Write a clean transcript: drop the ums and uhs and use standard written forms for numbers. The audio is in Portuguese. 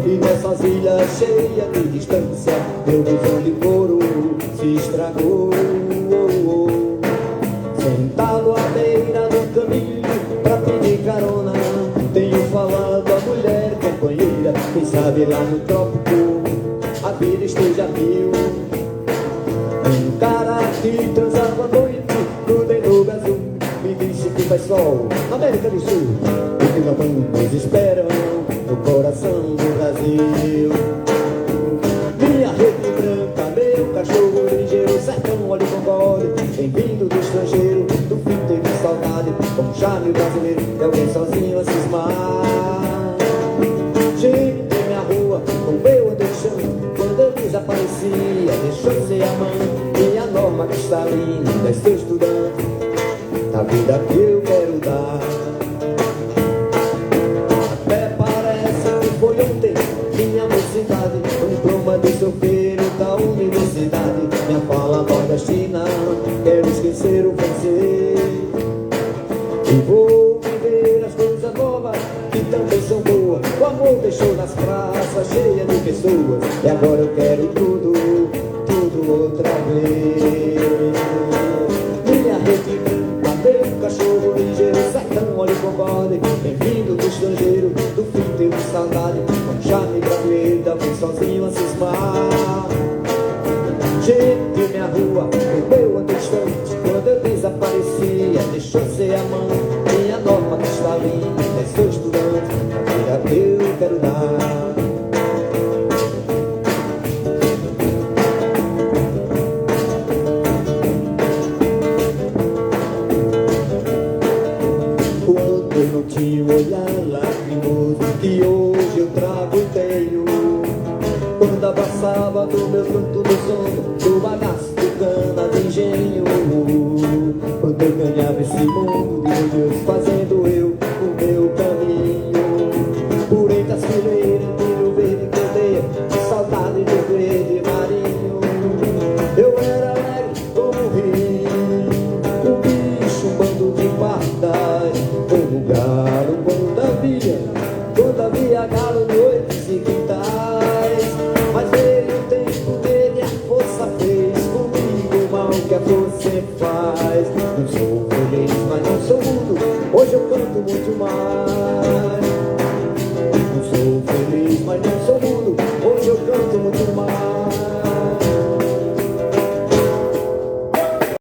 E nessas ilhas cheias de distância, meu busão de couro se estragou. Sentado à beira do caminho pra pedir carona, tenho falado a mulher companheira, quem sabe lá no trópico a vida esteja mil. Um cara que transava à noite no Danúbio azul me disse que faz sol na América do Sul e que nos esperam no coração do Brasil. Minha rede branca, meu cachorro ligeiro, sertão, olho com bode, bem-vindo do estrangeiro, do fim teve saudade, como charme brasileiro, e alguém sozinho a cismar. Gente em minha rua, como eu andei chão, quando eu desaparecia, deixou de ser a mãe, minha norma cristalina, desse estudante, da vida que eu quero dar. Até parece que foi ontem, minha mocidade, um croma de solteiro da universidade, minha fala nordestina, quero esquecer o francês e vou viver as coisas novas que também são boas. O amor deixou nas praças cheias de pessoas e agora eu quero tudo, tudo outra vez. Minha rede branca, meu cachorro ligeiro, sertão, olho com bode, bem-vindo do estrangeiro, do fim teve saudade, com charme brasileiro, da vez sozinho a cismar. Gente em minha rua, o meu andei distante, quando eu desaparecia, deixou ser a mãe, minha norma cristalina, sou estudante, a vida que eu quero dar. Quando eu não tinha um olhar lacrimoso, que hoje eu trago e tenho, quando abraçava do meu canto do sono, do bagaço de cana de engenho, quando eu ganhava esse mundo de Deus, fazendo eu o meu caminho, por entre as fileiras de Rio Verde que eu dei, de saudade do verde marinho. Eu era alegre como o rio, um bicho, um bando de pardais, como galo, quando havia galo, noites e quintais. Mas veio o tempo dele, a força fez comigo o mal que a força faz. Não sou feliz, mas não sou mudo, hoje eu canto muito mais.